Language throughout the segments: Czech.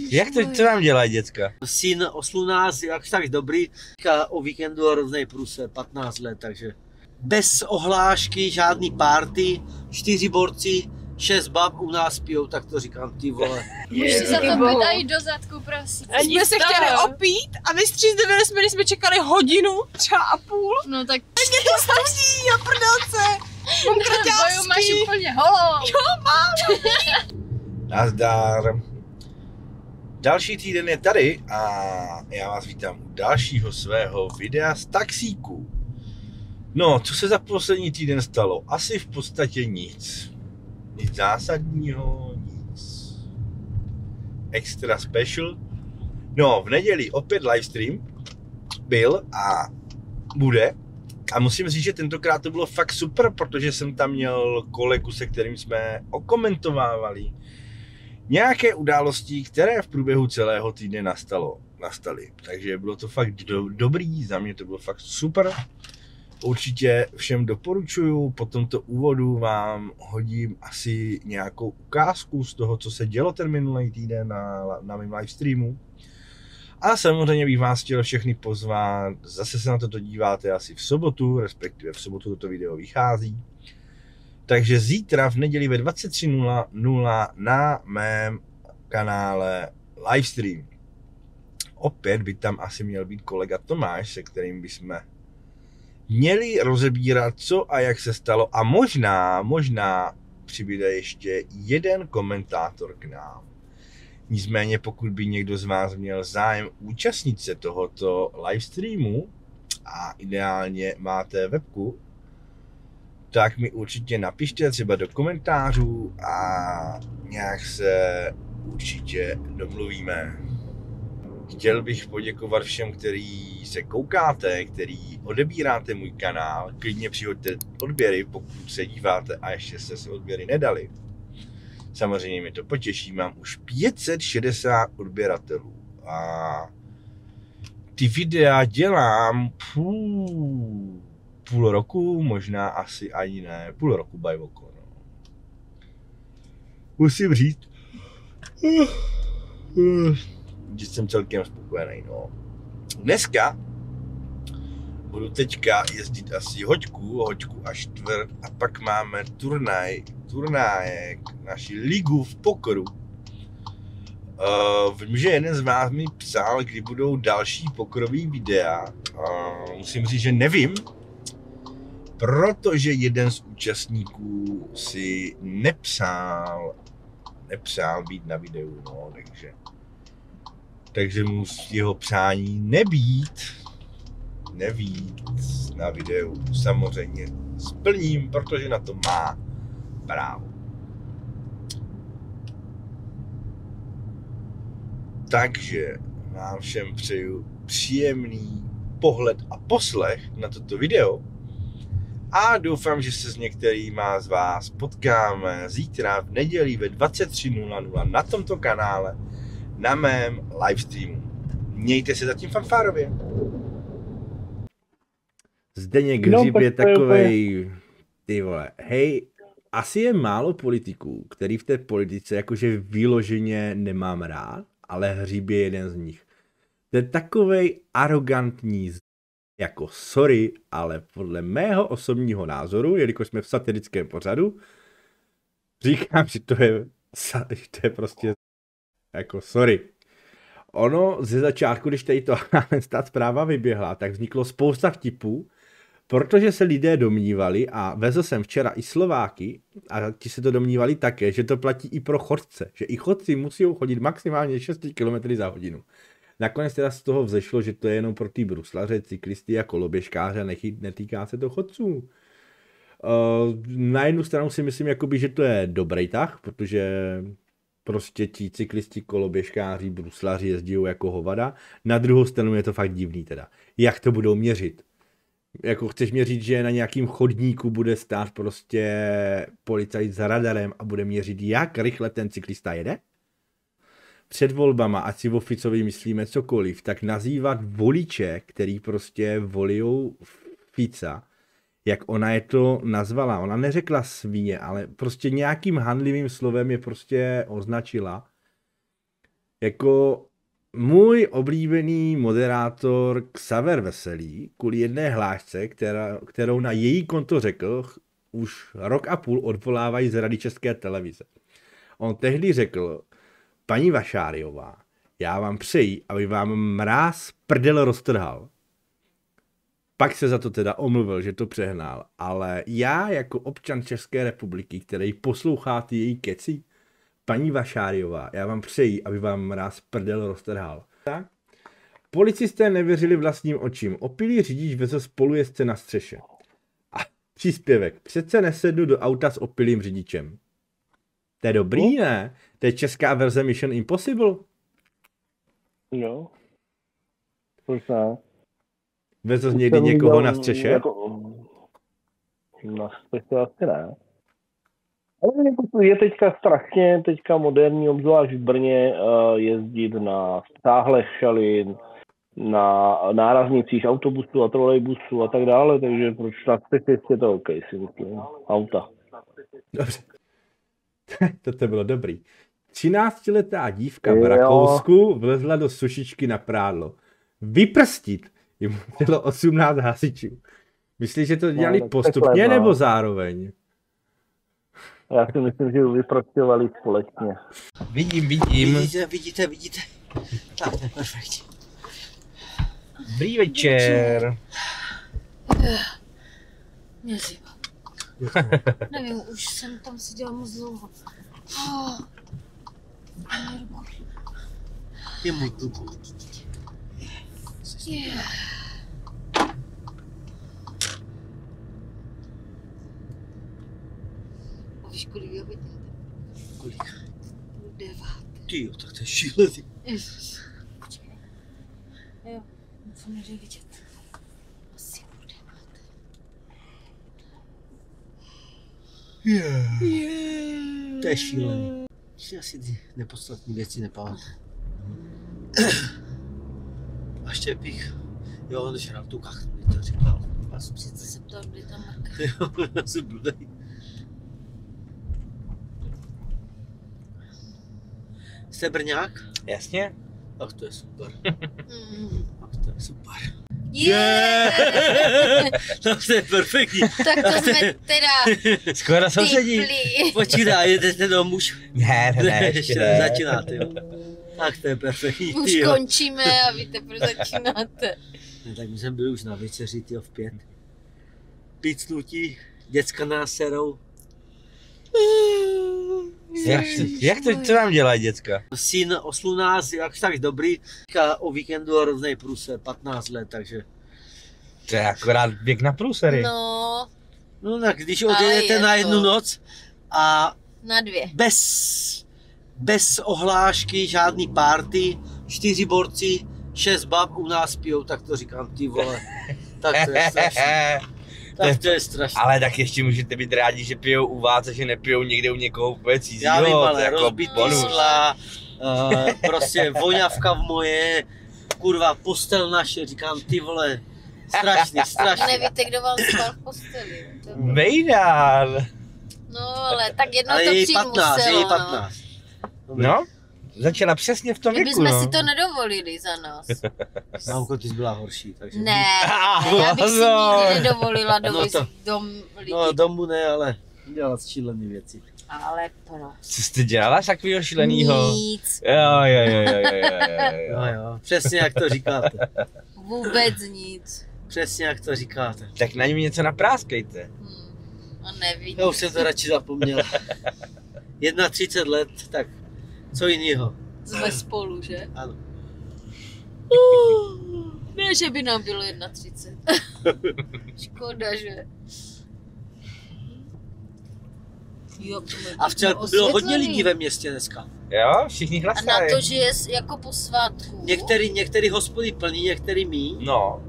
Jak to, co vám dělají děcka? Syn oslu nás, jakž tak dobrý, teďka o víkendu hroznej průser, 15 let, takže bez ohlášky, žádný party, 4 borci, 6 bab u nás pijou, tak to říkám, ty vole. Už si za to pytají do zadku, prosím. A jsme se chtěli opít a vystřízdili jsme, když jsme čekali hodinu, třeba a půl. No tak... Mě to stačí, já prdelce. Mám kraťásky. Máš úplně holou. Jo, mám. Nazdar. Další týden je tady a já vás vítám u dalšího svého videa z taxíku. No, co se za poslední týden stalo? Asi v podstatě nic. Nic zásadního, nic extra special. No, v neděli opět livestream byl a bude. A musím říct, že tentokrát to bylo fakt super, protože jsem tam měl kolegu, se kterým jsme okomentovávali nějaké události, které v průběhu celého týdne nastaly. Takže bylo to fakt dobrý, za mě to bylo fakt super. Určitě všem doporučuju, po tomto úvodu vám hodím asi nějakou ukázku z toho, co se dělo ten minulý týden na mém livestreamu. A samozřejmě bych vás chtěl všechny pozvat, zase se na toto díváte asi v sobotu, respektive v sobotu toto video vychází. Takže zítra v neděli ve 23:00 na mém kanále livestream. Opět by tam asi měl být kolega Tomáš, se kterým bychom měli rozebírat, co a jak se stalo, a možná přibude ještě jeden komentátor k nám. Nicméně pokud by někdo z vás měl zájem účastnit se tohoto livestreamu a ideálně máte webku, tak mi určitě napište třeba do komentářů a nějak se určitě domluvíme. Chtěl bych poděkovat všem, kteří se koukáte, kteří odebíráte můj kanál. Klidně přihoďte odběry, pokud se díváte a ještě jste si odběry nedali. Samozřejmě mě to potěší, mám už 560 odběratelů a ty videa dělám půl roku, možná asi ani ne, půl roku bajvoko, no. Musím říct, že jsem celkem spokojený, no. Dneska budu teďka jezdit asi hoďku a čtvrt a pak máme turnáje, naši ligu v pokoru. Vím, že jeden z vás mi psal, kdy budou další pokorový videa. Musím říct, že nevím, protože jeden z účastníků si nepřál být na videu, no, takže mu jeho přání nebýt na videu samozřejmě splním, protože na to má právo. Takže vám všem přeju příjemný pohled a poslech na toto video a doufám, že se s některýma z vás potkáme zítra v neděli ve 23:00 na tomto kanále na mém livestreamu. Mějte se zatím fanfárově. Zdeněk Hřib je takovej, ty vole, hej, asi je málo politiků, který v té politice jakože vyloženě nemám rád, ale Hřib je jeden z nich. To je takovej arrogantní, jako sorry, ale podle mého osobního názoru, jelikož jsme v satirickém pořadu, říkám, že to je prostě jako sorry. Ono ze začátku, když tady ta zpráva vyběhla, tak vzniklo spousta vtipů, protože se lidé domnívali, a vezl jsem včera i Slováky, a ti se to domnívali také, že to platí i pro chodce, že i chodci musí chodit maximálně 6 km za hodinu. Nakonec teda z toho vzešlo, že to je jenom pro ty bruslaře, cyklisty a koloběžkáře, netýká se to chodců. Na jednu stranu si myslím, jakoby, že to je dobrý tah, protože prostě ti cyklisti, koloběžkáři, bruslaři jezdí jako hovada. Na druhou stranu je to fakt divný teda. Jak to budou měřit? Jako chceš měřit, že na nějakým chodníku bude stát prostě policajt za radarem a bude měřit, jak rychle ten cyklista jede? Před volbama, ať si o Ficovi myslíme cokoliv, tak nazývat voliče, který prostě volijou Fica, jak ona je to nazvala. Ona neřekla svíně, ale prostě nějakým handlivým slovem je prostě označila. jako můj oblíbený moderátor Xaver Veselý kvůli jedné hlášce, kterou na její konto řekl, už rok a půl odvolávají z Rady České televize. On tehdy řekl, paní Vašáriová, já vám přeji, aby vám mráz prdel roztrhal. Pak se za to teda omluvil, že to přehnal, ale já jako občan České republiky, který poslouchá ty její keci, paní Vašáriová, já vám přeji, aby vám mráz prdel roztrhal. Tak? Policisté nevěřili vlastním očím. Opilý řidič vezl spolujezdce na střeše. A příspěvek. Přece nesednu do auta s opilým řidičem. To je dobrý, ne? To je česká verze Mission Impossible. Jo. Proč ne? Vezl někdy někoho na střeše? Jako, na střeše asi ne. Ale jako je teďka moderní, obzvlášť v Brně, jezdit na stáhlech šalin, na náraznicích autobusů a trolejbusů a tak dále, takže proč na střeše je to OK, si myslím. Auta. Dobře. To bylo dobrý. 13letá dívka v Rakousku vlezla do sušičky na prádlo. Vyprstit jim bylo 18 hasičů. Myslíš, že to dělali postupně nebo zároveň? Já si myslím, že vyprostovali společně. Vidím. Vidíte. Tak, to je perfektní. Dobrý večer. Mě zima. Nevím, už jsem tam seděla moc dlouho. Je můj kluku. A víš, kolik je hodin? Kolik? 9. Tyjo, tak to je šílený. Ježiš. Počkej. Jo, co nejde vidět. Asi bude mát. To je šílený. Si asi ty nepodstatné věci nepamatuju. A Štěpík, jo, on žral tu kachnu, to říkal. Já jsem se ptal, kde je ta marka. Jo, já jsem bludej. Jste Brňák? Jasně. Ach, to je super. Mm. Ach, to je super. Yeah! Tak to je perfektní. Tak to jsme teda Skoro sousedí. typli. Počítá, jedete domů už. Ne, ještě nezačínáte, jo. Tak to je perfektní, Už tyjo. končíme a vy teprve začínáte. No, tak my jsme byli už na večeři, tyjo, v 5. Pícnutí, děcka nás serou. Jak to, co vám dělají děcka? Syn oslu nás, jakž tak dobrý, teďka o víkendu hroznej průser, 15 let, takže. To je akorát věk na průsery. No, No tak když Ale odjedete je na to. jednu noc a na 2. bez ohlášky, žádný party, 4 borci, 6 bab u nás pijou, tak to říkám, ty vole. Tak to je strašné. Tak to je strašné. Ale tak ještě můžete být rádi, že pijou u vás a že nepijou někde u někoho úplně cizího. Já vím, to ale je jako rozbitý bonus. skla, prostě voňavka v moje, kurva, postel naše, říkám, ty vole, strašný. Nevíte, kdo vám spal v posteli. To- Vejdán. No, ale tak jedno Ale to je jí přijít 15, muselo, je jí no. 15. No, začala přesně v tom Kdyby věku, jsme no. si to nedovolili za nás. Mamko, ty jsi byla horší, takže. Ne, já bych si Pozor. nikdy nedovolila No dovést to- dom lidí. No, domů ne, ale dělat šílený věci. Ale pro. Co jste dělala z takového šílenýho? Nic, Jo. No jo, přesně jak to říkáte. vůbec nic. Přesně jak to říkáte. Tak na něm něco napráskejte. A nevidím. Já už jsem to radši zapomněl. 31 let, tak co jinýho? Jsme spolu, že? Ano. Ne, že by nám bylo 31. Škoda, že? Jo, A v celku bylo hodně lidí ve městě dneska. Jo, všichni A na hlasali. to, že je jako po svátku. Některý hospody plní, některý míň. No,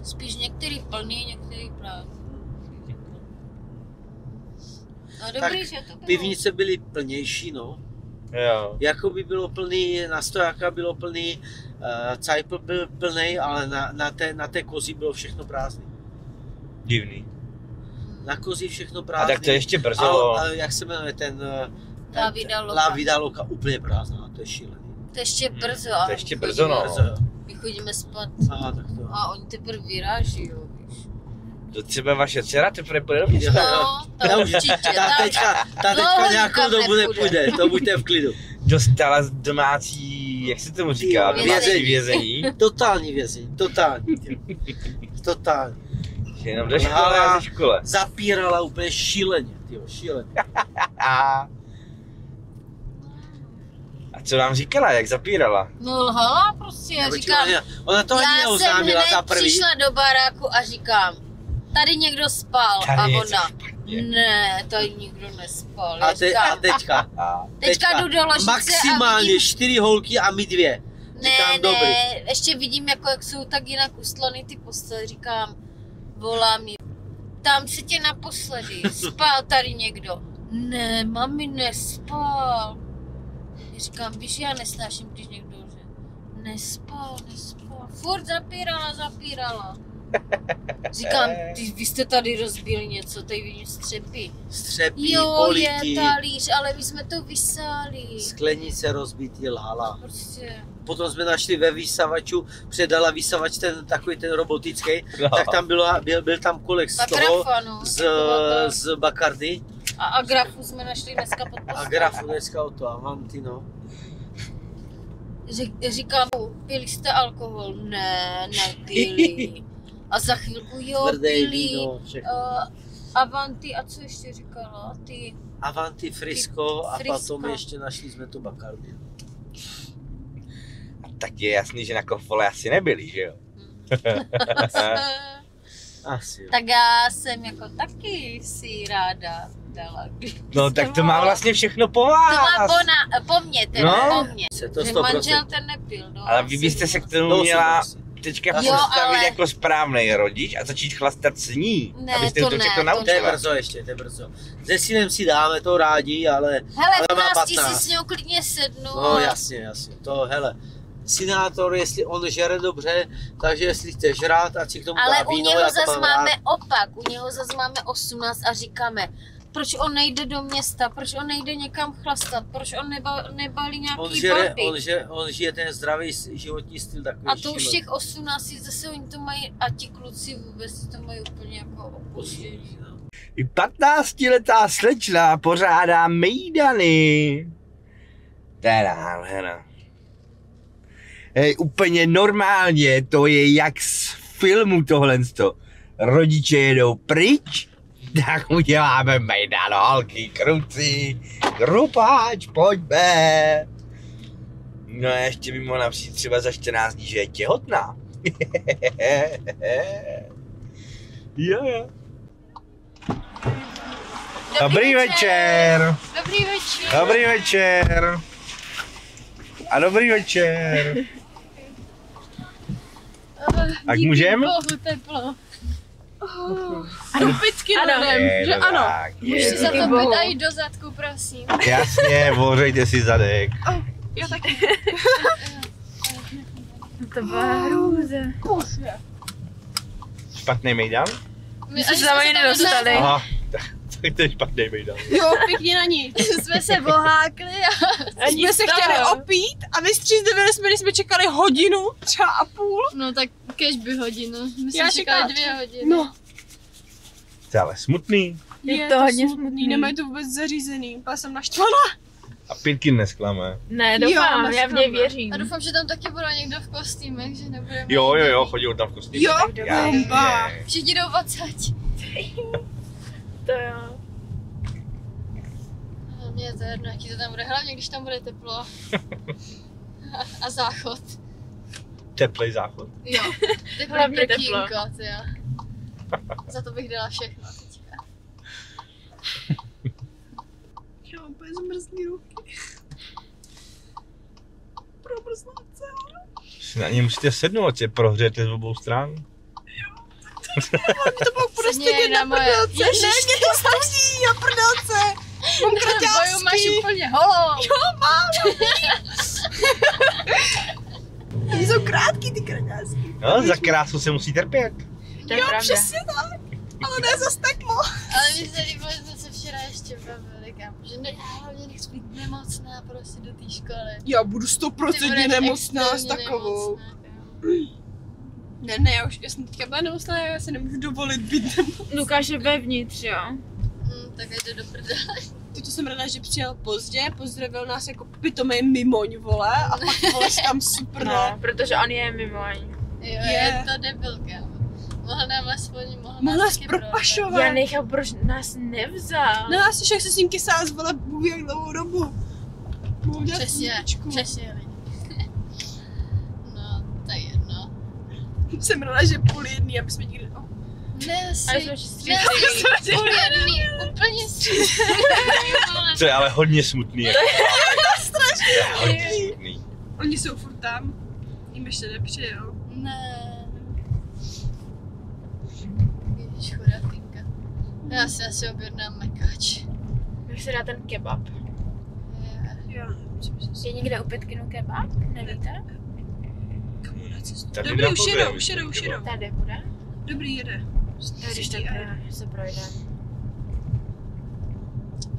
Spíš některý plný, některý prázdný. No dobrý, Tak že to bylo. Pivnice byly plnější, no. jo. Jakoby bylo plný, na stojáka bylo plný, Cajpl byl plný, ale na té kozi bylo všechno prázdný. Divný. Na kozi všechno A prázdný. tak to je ještě brzo. A jak se jmenuje ten La Vida Loca úplně prázdná, to je šílený. To ještě brzo. To ještě brzo, no. My chodíme spát. Aha, tak to. A oni teprve vyráží, jo. To třeba vaše dcera teprve půjde do města. No, to určitě. Ta teďka nějakou dobu nepůjde, to buďte v klidu. Dostala domácí, jak se tomu říká, domácí vězení. Totální vězení, totální. Totální. Jenom do školy a ze škole. Zapírala úplně šíleně, tyjo, šíleně. A co vám říkala, jak zapírala? No lhala prostě, já říkám, Ona to ani já jsem neoznámila za hned prvý. přišla do baráku a říkám, tady někdo spal Tady a je ona, špatně. ne, tady nikdo nespal. A, Já říkám, teďka jdu do ložice maximálně a vidím, 4 holky a my 2. Říkám, dobrý. ne, ještě vidím, jako jak jsou tak jinak ustlaný ty postele, říkám, volám jí, tam se tě naposledy, spal tady někdo. Ne, mami, nespal. Já říkám, víš, já nesnáším, když někdo lže. Nespal. Furt zapírala. Říkám, vy jste tady rozbili něco, tady vidím střepy. Střepy, Jo, políky, je talíř, ale my jsme to vysáli. sklenice rozbitý, lhala. Prostě. Potom jsme našli ve vysavaču, předala vysavač ten takový ten robotický, No. tak tam byl tam kolek z toho, Agrafa, no. z Bacardi A Agrafu jsme našli dneska pod postelí. a Grafu dneska o to, Avanti, no. Říkám, pili jste alkohol? Ne, nepili. A za chvilku jo, Tvrdý pili. víno, všechno. Avanti, a co ještě říkala? Ty Avanti, Frisco a Frisco. potom ještě našli jsme to Bacardi. Tak je jasný, že na kofole asi nebyli, že jo? Asi jo. Tak já jsem jako taky si ráda dala. No tak to má vlastně všechno po vás. To má po mně, teda No. po mně. Se to Že 100%. manžel ten nepil, no. Ale vy byste se k tomu To měla si teďka Jo, postavit ale- jako správnej rodič a začít chlastat s ní, Ne, abyste to to ne, všechno to To je naučila. brzo ještě, to je brzo. Se synem si dáme to rádi, ale Hele, v ale má 12 si 15. s ňou klidně sednu. no jasně, to hele. Synátor, jestli on žere dobře, takže jestli chce žrát, ať si k tomu Ale dá u víno, něho já to zas mám máme rád. opak, u něho zas máme 18 a říkáme, proč on nejde do města, proč on nejde někam chlastat, proč on nebalí nějaký baby. On žije ten zdravý životní styl takový A to už šílený. těch 18 zase oni to mají, a ti kluci vůbec to mají úplně jako opoždění. No. I 15letá slečna pořádá mejdany. To je nádhera. Hej, úplně normálně, to je jak z filmu tohleto. Rodiče jedou pryč, tak uděláme mejdan, holky, kruci, grupáč, pojďme. No a ještě by mohla přijít třeba za 14 dní, že je těhotná. Jo. Dobrý večer. Dobrý večer. Dobrý večer. A dobrý večer. Tak můžem? Bohu, teplo. A do pytky jdem, že ano. Můžu si zatopit a jít do zadku, prosím. Jasně, vořejte si zadek. Já taky. To byla hrůza. Špatný mejdan? My se tam ani nedostali. Aha, tak to je špatný mejdan. Jo, pěkně na ní. jsme se bohákli a Jsme se chtěli opít a vystřízdali jsme, když jsme čekali hodinu, třeba a půl. no tak kežby hodinu. My Já jsme čekali čekala 2 hodiny. No, To je ale smutný. je to hodně smutný. Nemají to vůbec zařízený. Byla jsem naštvaná. A Pirkin nesklame. Ne, doufám, já v něj věřím. A doufám, že tam taky bude někdo v kostýmech, že nebude. Jo, chodí tam v kostýmu. Jo, Jasně. bomba. Všichni jdou odsaď. To jo. Mně je to jedno, jaký to tam bude, hlavně když tam bude teplo. A záchod. Teplej záchod. Jo, teplý Hlavně prkínko, ty jo. Za to bych dala všechno teďka. Já mám úplně zmrzlý ruky. Probrzlá celá. Si na ně musíte sednout, je prohřejete z obou stran. To bylo prostě Sedni mě na na moje. prdelce. Ne, mě to stačí, na prdelce. Mám Boju máš kraťásky. úplně holou. Jo, mám. Oni jsou krátký ty kraťásky. No, za krásu se musí trpět. To je Jo, pravda. přesně tak. Ale ne zas tak moc. Ale mi se líbilo, že jsme se včera ještě ještě bavili, kámo, že ne, já hlavně nechci být nemocná prostě do té školy. Já budu 100% nemocná s takovou. Ne, já jsem teďka byla nemocná, já se nemůžu dovolit být nemocná. Lukáš je vevnitř, jo? Tak je to do prdele. Ty to jsem ráda, že přijel pozdě, pozdravil nás jako pitomej mimoň, vole, a pak vole tam super, No, protože on je mimoň. Jo, Je. je to debil, kámo. Mohla nám aspoň, mohla nás nás taky propašovat. Já nechápu, proč nás nevzal. No asi však se s ním kysá vole, bůh jak dlouhou dobu. Mohu dělat Přesně, půjčku. přesně lidi. No, to je jedno. Jsem ráda, že 12:30, aby jsme nikdy... Oh. Ne, Ale asi, jsme ne, střízlivý. asi půl jedný, úplně střízlivý. To je ale hodně smutný. To je strašně hodně smutný. Oni jsou furt tam. Jim ještě nepřijel. Ne. Ježiš, chudátýnka. Já si asi objednám mekač. Bych si dát ten kebab. Já nevím, co by se Je někde u Petkinu kebab? Nevíte? Komu na cestu? Tady Dobrý, na už podzem, jedou. Tady bude. Dobrý, jede. Když tak se projdeme.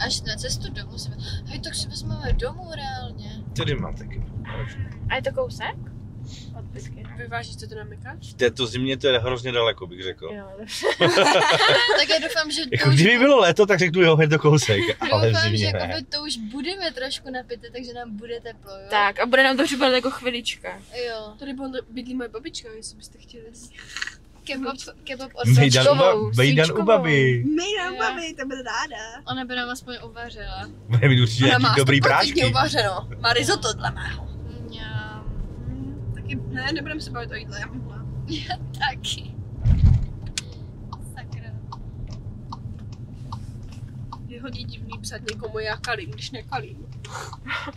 Až na cestu domů si hej, tak si vezmeme domů reálně. Tady mám taky. A je to kousek? Od Petkinu. Vyvážíte to na mekač? V této zimě to je hrozně daleko, bych řekl. Jo, Tak já doufám, že to Jako už... kdyby bylo léto, tak řeknu jo, je to kousek, ale v Doufám, že zimě ne. jakoby to už budeme trošku napité, takže nám bude teplo, jo? Tak a bude nám to připadat jako chvilička. Jo. Tady bydlí moje babička, jestli byste chtěli. Kebab od Bejdan u babi. Mejda, Jo. babi, to bude ráda. Ona by nám aspoň uvařila. Bude mít určitě nějaký dobrý prášky. uvařeno. Má risotto dle mého. Mňam. Taky ne, nebudeme se bavit o jídle, já mám hlad. Taky. Sakra. Je hodně divný psát někomu já kalím, když nekalím.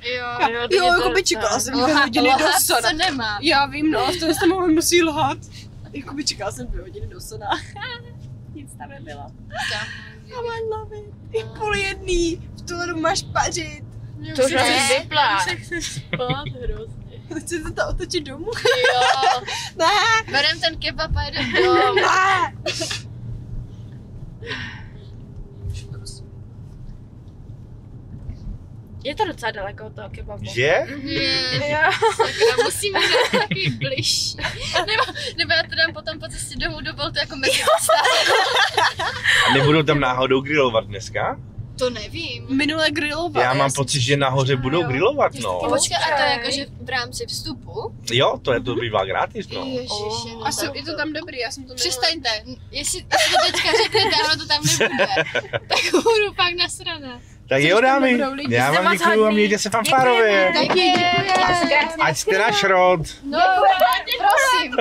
Jo, Jo, jako by čekala jsem 2 hodiny do lhát sona. se nemá. Já vím, no, v tom jsem musí lhat. Jako by čekala jsem 2 hodiny do sona. Nic tam nebylo. I love it. I 12:30, v tu dobu máš pařit. To už asi vyplá. Se chci spát hrozně. Chcete to otočit domů? Jo. Ne, Berem ten kebab a jdem domů. ne. Je to docela daleko od toho kebabu. Že? Je. Sakra, musíme být takový bližší. Nebo já to dám potom po cestě domů do Boltu jako mezi A nebudou tam náhodou grillovat dneska? To nevím. Minule griloval. Já mám pocit, že nahoře budou grillovat, no. Počkej, a to je jako, že v rámci vstupu? Jo, to bývá gratis, no. Ježiši, no A tak je to tam dobrý, já jsem to přestaňte. Jestli to teďka řeknete, ono to tam nebude, tak budu pak nasraná. Tak jo, dámy, dobrou lidi. já Jste vám moc děkuju a hodný. mějte se fanfárově. Taky děkujeme. Ať jste na šrot. No, prosím.